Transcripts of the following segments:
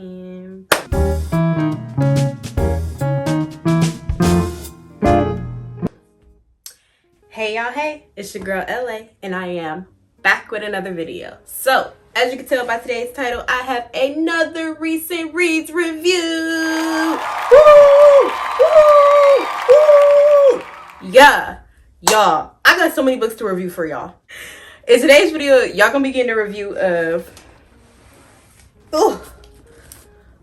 and hey y'all, hey, it's your girl LA, and I am back with another video. So as you can tell by today's title, I have another recent reads review. Woo! Woo! Woo! Yeah, y'all, I got so many books to review for y'all. In today's video, y'all gonna be getting a review of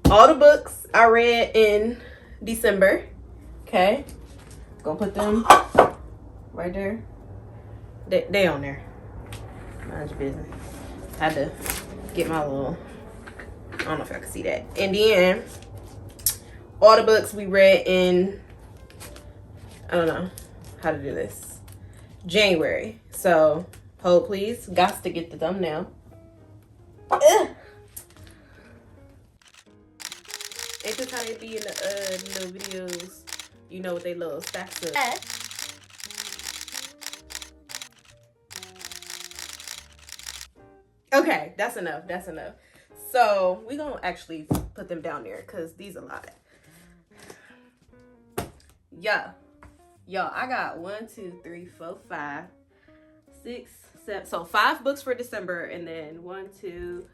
all the books I read in December. Okay, gonna put them right there. They on there. Mind your business. Had to get my little, I don't know if y'all can see that. And then all the books we read in, I don't know how to do this, January. So hold please, got to get the thumbnail. Ugh. Ain't this how they be in the little videos? You know, with they little stacks of. Okay, that's enough. That's enough. So we gonna actually put them down there because these a lot. Yeah, y'all, I got 1, 2, 3, 4, 5, 6, 7. So 5 books for December, and then 1, 2,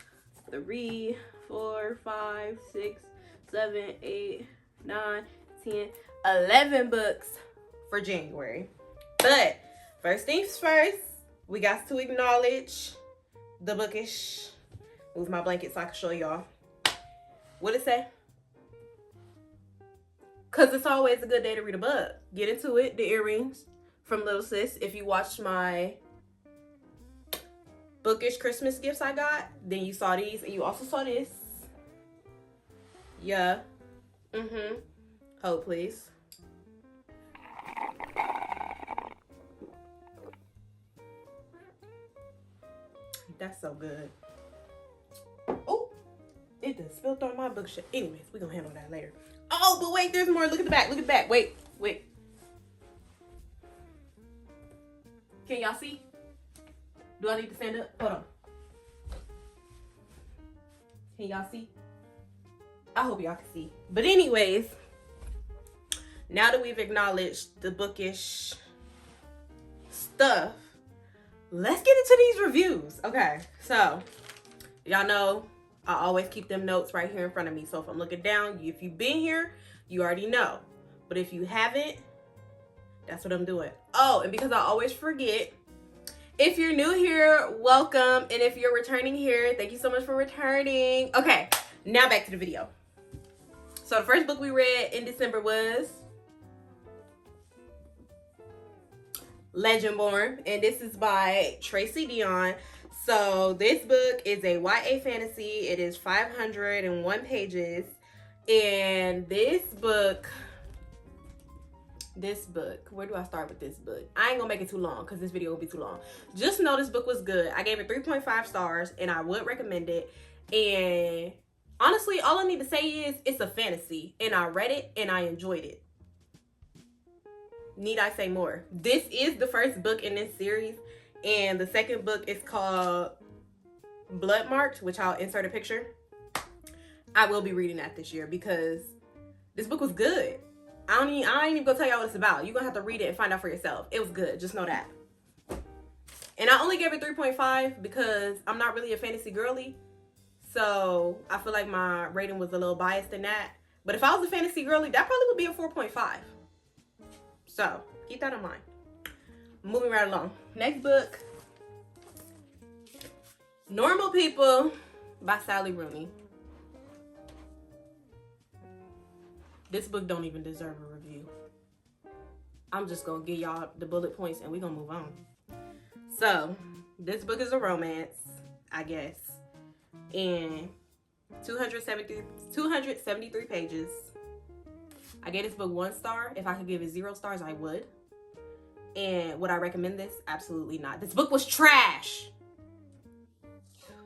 3, 4, 5, 6, 7, 8, 9, 10, 11 books for January. But first things first, we got to acknowledge the bookish. Move my blanket so I can show y'all. What it say? Cause it's always a good day to read a book. Get into it. The earrings from Little Sis. If you watched my bookish Christmas gifts I got, then you saw these, and you also saw this. Yeah. Hold please. That's so good. Oh, it done spilled on my bookshelf. Anyways, we're gonna handle that later. Oh, but wait, there's more. Look at the back. Look at the back. Wait. Can y'all see? Do I need to stand up? Hold on. Can y'all see? I hope y'all can see. But anyways, now that we've acknowledged the bookish stuff, let's get into these reviews. Okay, so y'all know I always keep them notes right here in front of me. So if I'm looking down, if you've been here, you already know. But if you haven't, that's what I'm doing. Oh, and because I always forget, if you're new here, welcome. And if you're returning here, thank you so much for returning. Okay, now back to the video. So the first book we read in December was Legendborn, and this is by Tracy Dion. So this book is a YA fantasy. It is 501 pages, and this book, where do I start with this book? I ain't gonna make it too long because this video will be too long. Just know this book was good. I gave it 3.5 stars, and I would recommend it. And honestly, all I need to say is it's a fantasy, and I read it and I enjoyed it. Need I say more? This is the first book in this series, and the second book is called Blood Marked, which I'll insert a picture. I will be reading that this year because this book was good. I ain't even gonna tell y'all what it's about. You're gonna have to read it and find out for yourself. It was good, just know that. And I only gave it 3.5 because I'm not really a fantasy girly, so I feel like my rating was a little biased in that. But if I was a fantasy girly, that probably would be a 4.5. So keep that in mind. Moving right along. Next book, Normal People by Sally Rooney. This book don't even deserve a review. I'm just gonna give y'all the bullet points and we're gonna move on. So this book is a romance, I guess, and 273 pages. I gave this book 1 star. If I could give it 0 stars, I would. And would I recommend this? Absolutely not. This book was trash.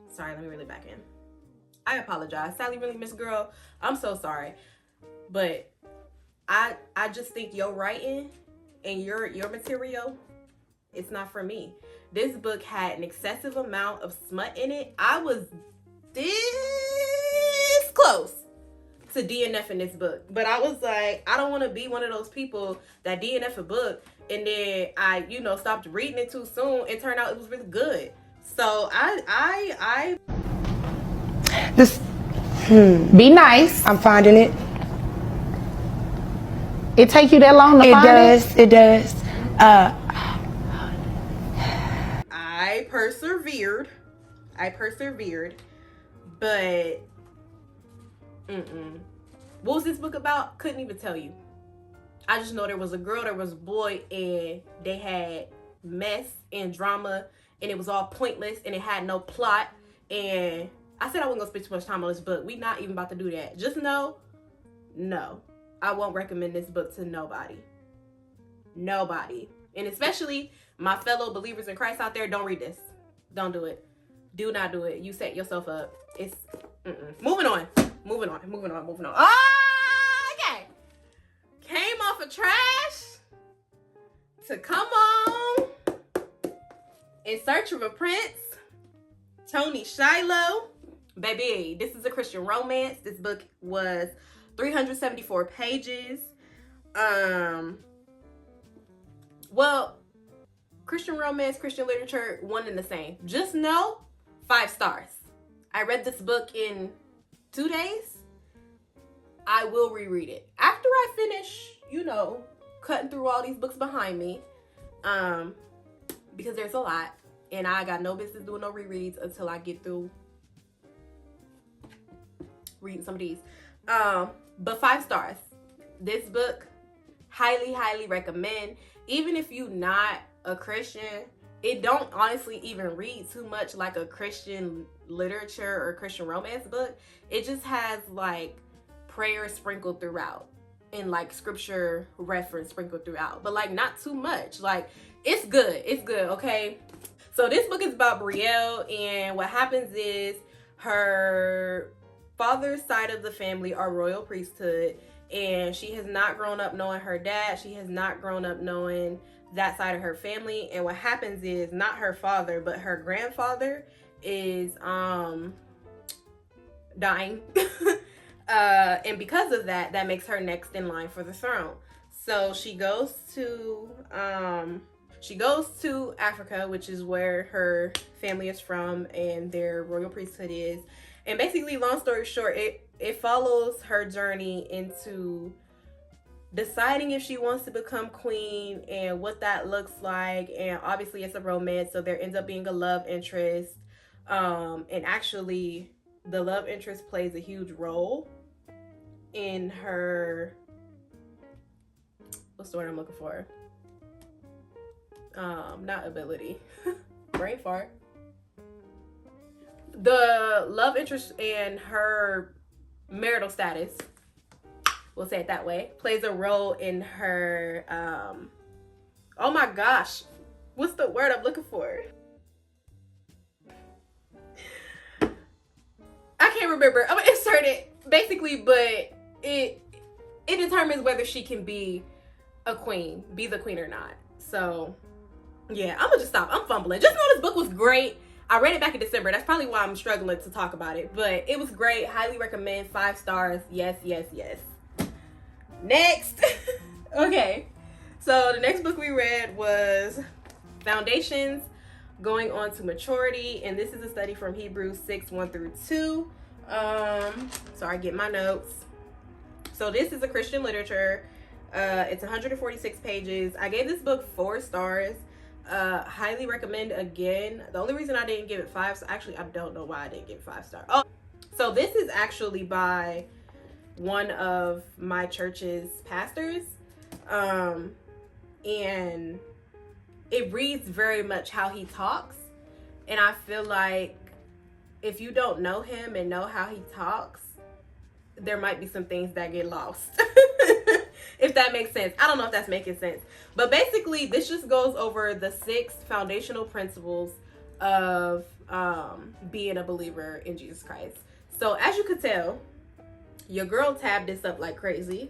Sorry, let me reel it back in. I apologize. Sally Rooney, Miss Girl, I'm so sorry. But I just think your writing and your material, it's not for me. This book had an excessive amount of smut in it. I was disgusted close to DNF in this book. But I was like, I don't want to be one of those people that DNF a book and then I, you know, stopped reading it too soon and turned out it was really good. So Be nice. I'm finding it. It take you that long to find it? It does. I persevered, but what was this book about? Couldn't even tell you. I just know there was a girl, there was a boy, and they had mess and drama, and it was all pointless, and it had no plot. And I said I wasn't gonna spend too much time on this book. We not even about to do that. Just know, no, I won't recommend this book to nobody. Nobody. And especially my fellow believers in Christ out there, don't read this. Don't do it. Do not do it. You set yourself up. It's moving on. Okay. Came off of trash to come on In Search of a Prince, Tony Shiloh. Baby, this is a Christian romance. This book was 374 pages. Well, Christian romance, Christian literature, one and the same. Just know, 5 stars. I read this book in 2 days. I will reread it after I finish, you know, cutting through all these books behind me, because there's a lot, and I got no business doing no rereads until I get through reading some of these. But 5 stars. This book, highly recommend. Even if you're not a Christian, it don't honestly even read too much like a Christian literature or Christian romance book. It just has like prayer sprinkled throughout and like scripture reference sprinkled throughout, but like not too much. Like it's good, okay? So this book is about Brielle, and what happens is her father's side of the family are royal priesthood, and she has not grown up knowing her dad. She has not grown up knowing that side of her family. And what happens is not her father, but her grandfather is dying. And because of that, that makes her next in line for the throne. So she goes to Africa, which is where her family is from and their royal priesthood is. And basically, long story short, it follows her journey into deciding if she wants to become queen and what that looks like. And obviously it's a romance, so there ends up being a love interest. And actually the love interest plays a huge role in her, what's the word I'm looking for? Not ability, brain fart. The love interest and her marital status, we'll say it that way, plays a role in her, oh my gosh, what's the word I'm looking for? I can't remember. I'm gonna insert it basically, but it determines whether she can be a queen, be the queen or not. So yeah, I'm gonna just stop. I'm fumbling. Just know this book was great. I read it back in December. That's probably why I'm struggling to talk about it, but it was great. Highly recommend. 5 stars. Yes. Next. Okay, so the next book we read was Foundations Going On to Maturity, and this is a study from Hebrews 6:1-2. So I get my notes. So this is a Christian literature. It's 146 pages. I gave this book 4 stars. Highly recommend again. The only reason I didn't give it 5, actually I don't know why I didn't give it 5 stars. Oh, so this is actually by one of my church's pastors, and it reads very much how he talks, and I feel like if you don't know him and know how he talks, there might be some things that get lost. If that makes sense. I don't know if that's making sense, but basically this just goes over the 6 foundational principles of being a believer in Jesus Christ. So as you could tell, your girl tabbed this up like crazy.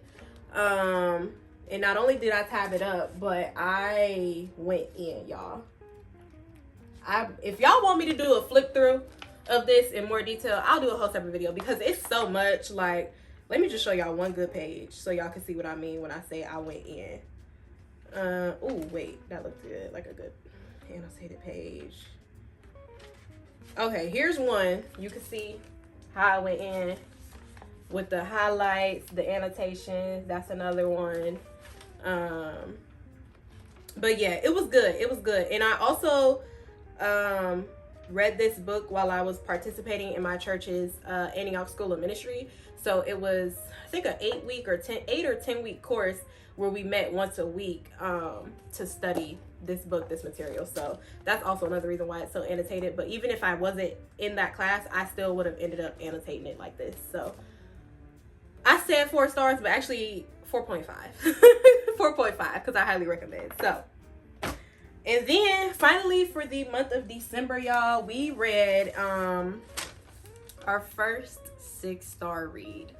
And not only did I tab it up, but I went in, y'all. If y'all want me to do a flip through of this in more detail, I'll do a whole separate video because it's so much. Like, let me just show y'all one good page so y'all can see what I mean when I say I went in. Oh, wait, that looks good. Like a good annotated page. Okay, here's one. You can see how I went in with the highlights, the annotations. That's another one. But yeah, it was good. It was good. And I also read this book while I was participating in my church's Antioch School of Ministry. So it was, I think, an 8 or 10 week course where we met once a week to study this book, this material. So that's also another reason why it's so annotated. But even if I wasn't in that class, I still would have ended up annotating it like this. So I said 4 stars, but actually 4.5. 4.5 because I highly recommend. So, and then finally for the month of December, y'all, we read our first 6-star read.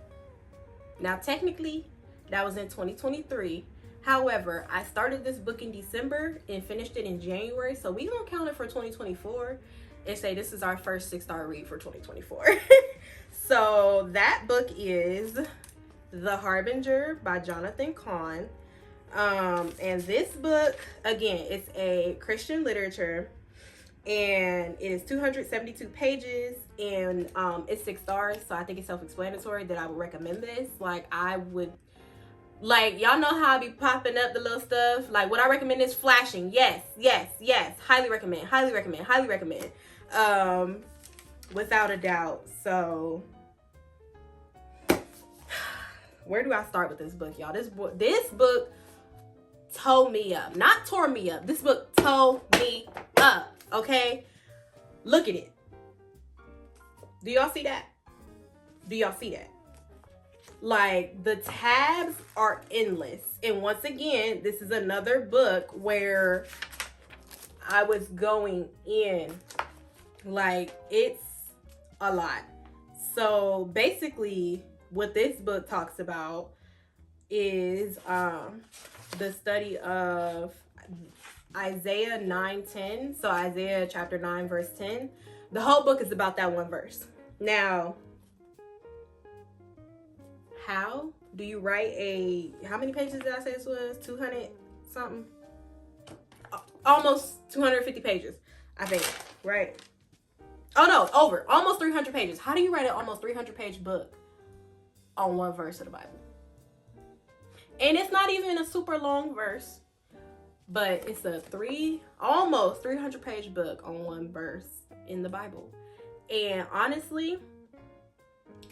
Now technically that was in 2023. However, I started this book in December and finished it in January, so we don't count it for 2024 and say this is our first 6-star read for 2024. So that book is The Harbinger by Jonathan Cahn. And this book, again, it's a Christian literature, and it is 272 pages, and it's 6 stars, so I think it's self-explanatory that I would recommend this. Like, y'all know how I be popping up the little stuff. Like, what I recommend is flashing. Yes. Highly recommend. Without a doubt. So where do I start with this book, y'all? This book tore me up. Not tore me up. This book tore me up. Okay? Look at it. Do y'all see that? Like, the tabs are endless. And once again, this is another book where I was going in. Like, it's a lot. So basically, what this book talks about is the study of Isaiah 9:10. So Isaiah chapter 9 verse 10. The whole book is about that one verse. Now, how do you write how many pages did I say this was? 200 something? Almost 250 pages, I think, right? Oh no, almost 300 pages. How do you write an almost 300 page book on one verse of the Bible? And it's not even a super long verse, but it's a almost 300 page book on one verse in the Bible. And honestly,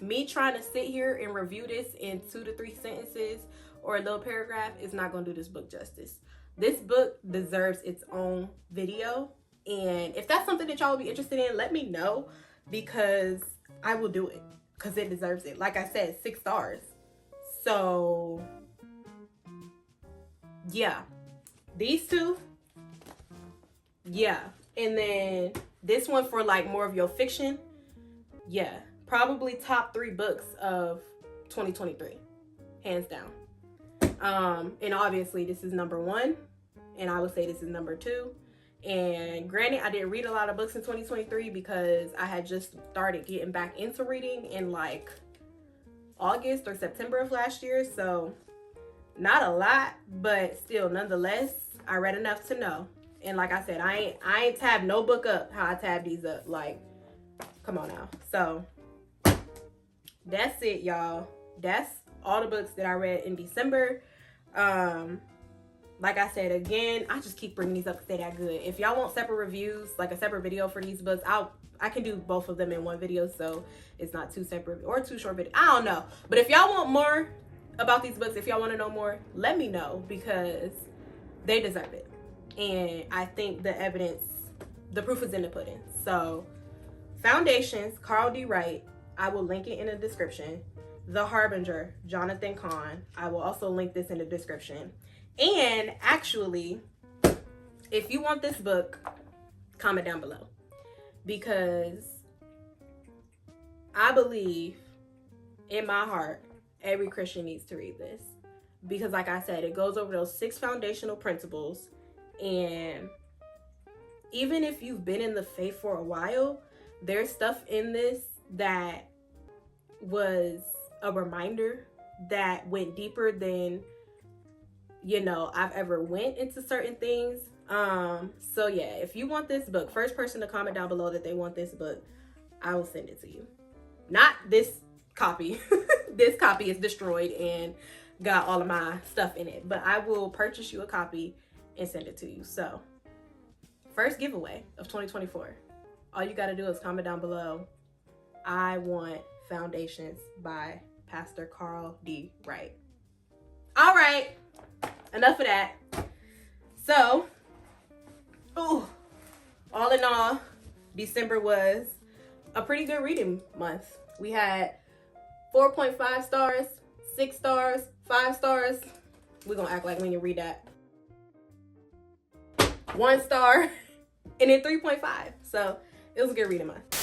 me trying to sit here and review this in 2 to 3 sentences or a little paragraph is not going to do this book justice. This book deserves its own video. And if that's something that y'all would be interested in, let me know, because I will do it because it deserves it. Like I said, 6 stars. So yeah, these two. Yeah. And then this one for like more of your fiction. Yeah. Probably top 3 books of 2023, hands down. And obviously this is number 1, and I would say this is number 2. And granted, I didn't read a lot of books in 2023 because I had just started getting back into reading in like August or September of last year. So not a lot, but still, nonetheless, I read enough to know. And like I said, I ain't tabbed no book up how I tab these up. Like, come on now. So that's it, y'all. That's all the books that I read in December. Like I said, again, I just keep bringing these up because they're that good. If y'all want separate reviews, like a separate video for these books, I can do both of them in one video, so it's not 2 separate or 2 short videos. I don't know. But if y'all want more about these books, if y'all want to know more, let me know, because they deserve it. And I think the proof is in the pudding. So, Foundations, Carl D. Wright. I will link it in the description. The Harbinger, Jonathan Cahn. I will also link this in the description. And actually, if you want this book, comment down below, because I believe in my heart every Christian needs to read this, because like I said, it goes over those 6 foundational principles. And even if you've been in the faith for a while, There's stuff in this that was a reminder that went deeper than, you know, I've ever went into certain things. So yeah, if you want this book, first person to comment down below that they want this book, I will send it to you. Not this copy. This copy is destroyed and got all of my stuff in it, but I will purchase you a copy and send it to you. So first giveaway of 2024. All you got to do is comment down below, I want Foundations by Pastor Carl D. Wright. All right, enough of that. So, all in all, December was a pretty good reading month. We had 4.5 stars, 6 stars, 5 stars. We're gonna act like we didn't read that. 1 star, and then 3.5. So it was a good reading month.